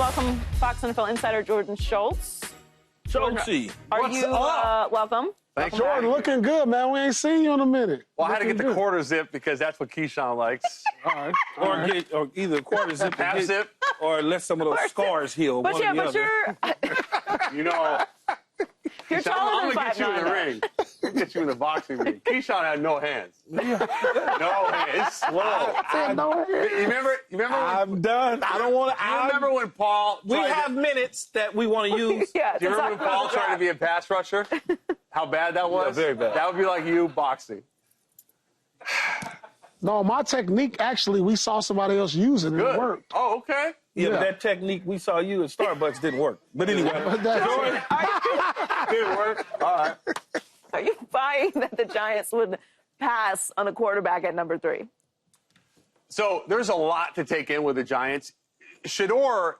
welcome Fox NFL insider Jordan Schultz. Schultz, What's up? Welcome. Thanks, Jordan. Looking good, man. We ain't seen you in a minute. Well, I had to get the quarter zip because that's what Keyshawn likes. All right. or either quarter zip, Half zip, or let some of those scars heal. But one or the you're you know. you're Keyshawn, taller I'm than gonna get you in the 5'9". ring. I'll get you in the boxing ring. Keyshawn had no hands. No hands. It's slow. You remember when, I'm done. I don't want to. you remember when Paul We have minutes that we want to use. Yeah, Do you remember when Paul tried to be a pass rusher? How bad that was? Yeah, very bad. That would be like you boxing. No, my technique, actually, we saw somebody else use it and Good. it worked. Oh, okay. Yeah, but Yeah. that technique we saw you at Starbucks didn't work. But anyway, Didn't work. All right. Are you buying that the Giants would pass on a quarterback at number 3? So there's a lot to take in with the Giants. Shedeur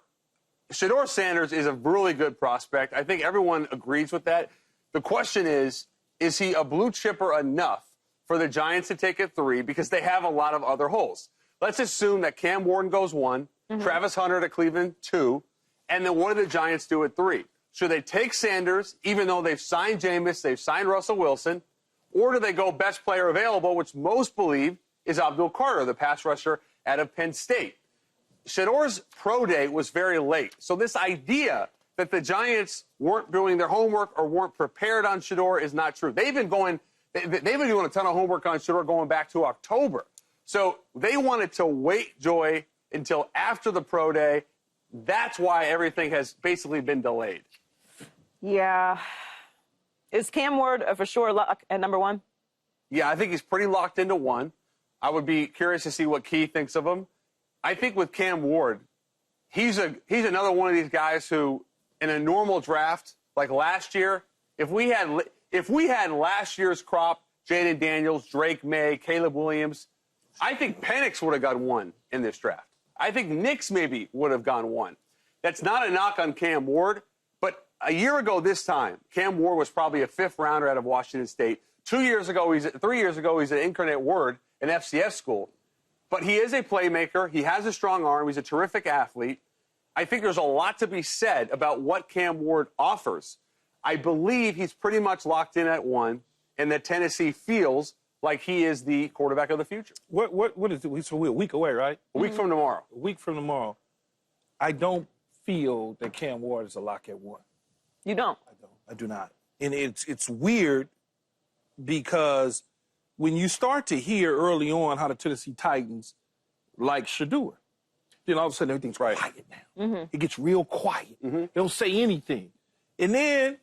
Sanders is a really good prospect. I think everyone agrees with that. The question is he a blue chipper enough for the Giants to take at 3 because they have a lot of other holes? Let's assume that Cam Ward goes 1, Travis Hunter to Cleveland 2, and then what do the Giants do at 3? Should they take Sanders, even though they've signed Jameis, they've signed Russell Wilson, or do they go best player available, which most believe is Abdul Carter, the pass rusher out of Penn State? Shedeur's pro day was very late, so this idea that the Giants weren't doing their homework or weren't prepared on Shedeur is not true. They've been doing a ton of homework on Shedeur going back to October. So they wanted to wait, Joy, until after the pro day. That's why everything has basically been delayed. Yeah. Is Cam Ward a for sure lock at number 1? Yeah, I think he's pretty locked into 1. I would be curious to see what Key thinks of him. I think with Cam Ward, he's another one of these guys who, in a normal draft like last year, if we had last year's crop, Jaden Daniels, Drake May, Caleb Williams, I think Penix would have got 1 in this draft. I think Nix maybe would have gone 1. That's not a knock on Cam Ward, but a year ago this time, Cam Ward was probably a 5th rounder out of Washington State. 3 years ago, he's at Incarnate Word, an FCS school. But he is a playmaker. He has a strong arm. He's a terrific athlete. I think there's a lot to be said about what Cam Ward offers. I believe he's pretty much locked in at 1, and that Tennessee feels like he is the quarterback of the future. what is it? So we're a week away, right? A week from tomorrow. A week from tomorrow. I don't feel that Cam Ward is a lock at 1. You don't? I do not. And it's weird because when you start to hear early on how the Tennessee Titans like Shedeur, then all of a sudden everything's quiet now. It gets real quiet. They don't say anything. And then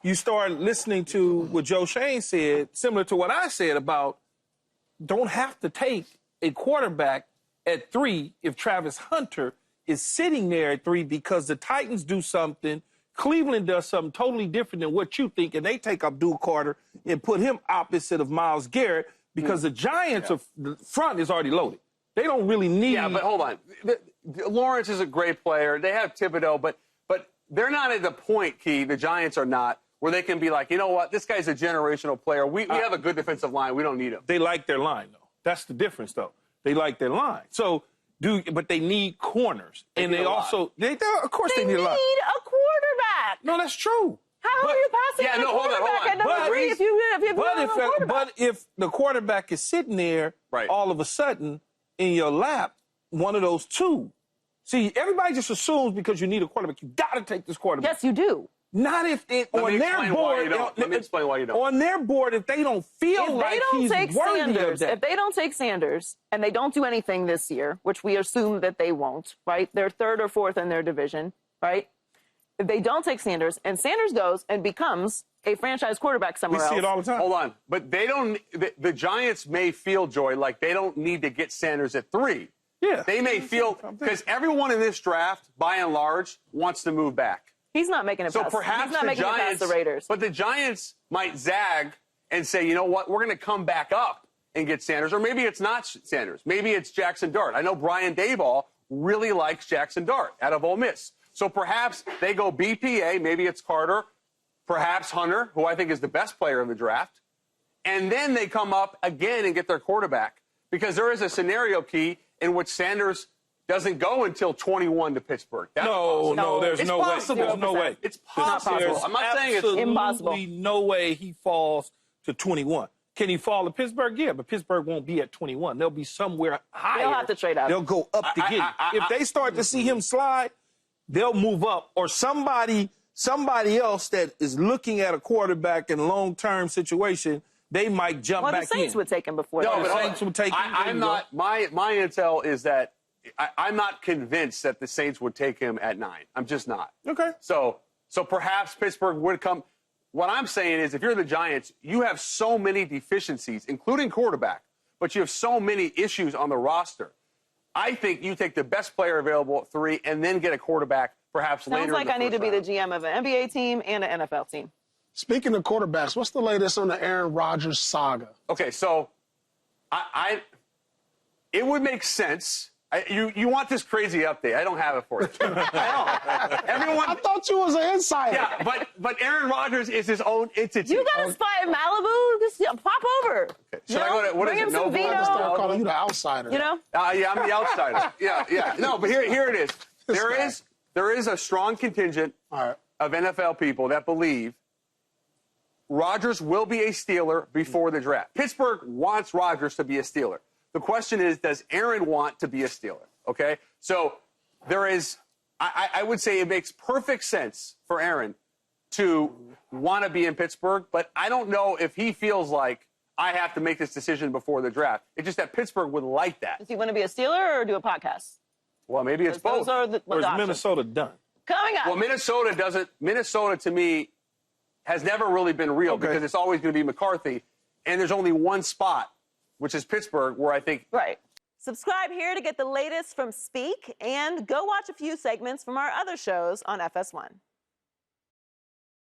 you start listening to what Joe Shane said, similar to what I said about don't have to take a quarterback at 3 if Travis Hunter is sitting there at 3 because the Titans do something, Cleveland does something totally different than what you think, and they take Abdul Carter and put him opposite of Myles Garrett because the Giants' the front is already loaded. They don't really need... Yeah, but hold on. Lawrence is a great player. They have Thibodeau, but they're not at the point, Key, the Giants are not, where they can be like, you know what, this guy's a generational player. We have a good defensive line. We don't need him. They like their line, though. That's the difference, though. They like their line. But they need corners. And they also, of course they need a lot. They need a quarterback. No, that's true. How are you passing on a quarterback at number 3 if you don't have a quarterback? But if the quarterback is sitting there all of a sudden in your lap, one of those 2. See, everybody just assumes because you need a quarterback, you got to take this quarterback. Yes, you do. Not if it, on their board. Let me explain why you don't. On their board, if they don't feel like he's worthy of that. If they don't take Sanders and they don't do anything this year, which we assume that they won't, right? They're 3rd or 4th in their division, right? If they don't take Sanders and Sanders goes and becomes a franchise quarterback somewhere else. We see it all the time. Hold on. But they don't. The Giants may feel, Joy, like they don't need to get Sanders at 3. Yeah. They may feel, because everyone in this draft, by and large, wants to move back. He's not making it So past. perhaps He's not the making it Giants, past the Raiders. but the Giants might zag and say, you know what, we're going to come back up and get Sanders. Or maybe it's not Sanders. Maybe it's Jackson Dart. I know Brian Daboll really likes Jackson Dart out of Ole Miss. So perhaps they go BPA, maybe it's Carter, perhaps Hunter, who I think is the best player in the draft. And then they come up again and get their quarterback. Because there is a scenario, Key, in which Sanders doesn't go until 21 to Pittsburgh. That's No, possible. there's It's no way. possible. There's no way. It's possible. There's I'm not saying it's impossible. absolutely no way he falls to 21. Can he fall to Pittsburgh? Yeah, but Pittsburgh won't be at 21. They'll be somewhere higher. They'll have to trade up. They'll go up to get him. If they start to see him slide, they'll move up. Or somebody else that is looking at a quarterback in a long-term situation, they might jump Well, back the Saints in. would take him before No, that. but the Saints will take him. I'm not. My intel is that I'm not convinced that the Saints would take him at 9. I'm just not. Okay. So perhaps Pittsburgh would come. What I'm saying is, if you're the Giants, you have so many deficiencies, including quarterback, but you have so many issues on the roster. I think you take the best player available at 3 and then get a quarterback perhaps later. Sounds like in the I need to first be the round. GM of an NBA team and an NFL team. Speaking of quarterbacks, what's the latest on the Aaron Rodgers saga? Okay, so it would make sense. You want this crazy update? I don't have it for you. I don't. Everyone. I thought you was an insider. Yeah, but Aaron Rodgers is his own entity. You got a spot in Malibu? Just pop over. Okay. Should I go to, what Bring is him it, some Noble? vino. Start calling you the outsider. You know? Yeah, I'm the outsider. Yeah. No, but here it is. There is a strong contingent All right. of NFL people that believe Rodgers will be a Steeler before the draft. Pittsburgh wants Rodgers to be a Steeler. The question is, does Aaron want to be a Steeler? Okay? So there is, I would say it makes perfect sense for Aaron to want to be in Pittsburgh, but I don't know if he feels like I have to make this decision before the draft. It's just that Pittsburgh would like that. Does he want to be a Steeler or do a podcast? Well, maybe it's both. Those are the Or is options. Minnesota done? Coming up. Well, Minnesota to me has never really been real because it's always going to be McCarthy, and there's only one spot, which is Pittsburgh, where I think. Right. Subscribe here to get the latest from Speak and go watch a few segments from our other shows on FS1.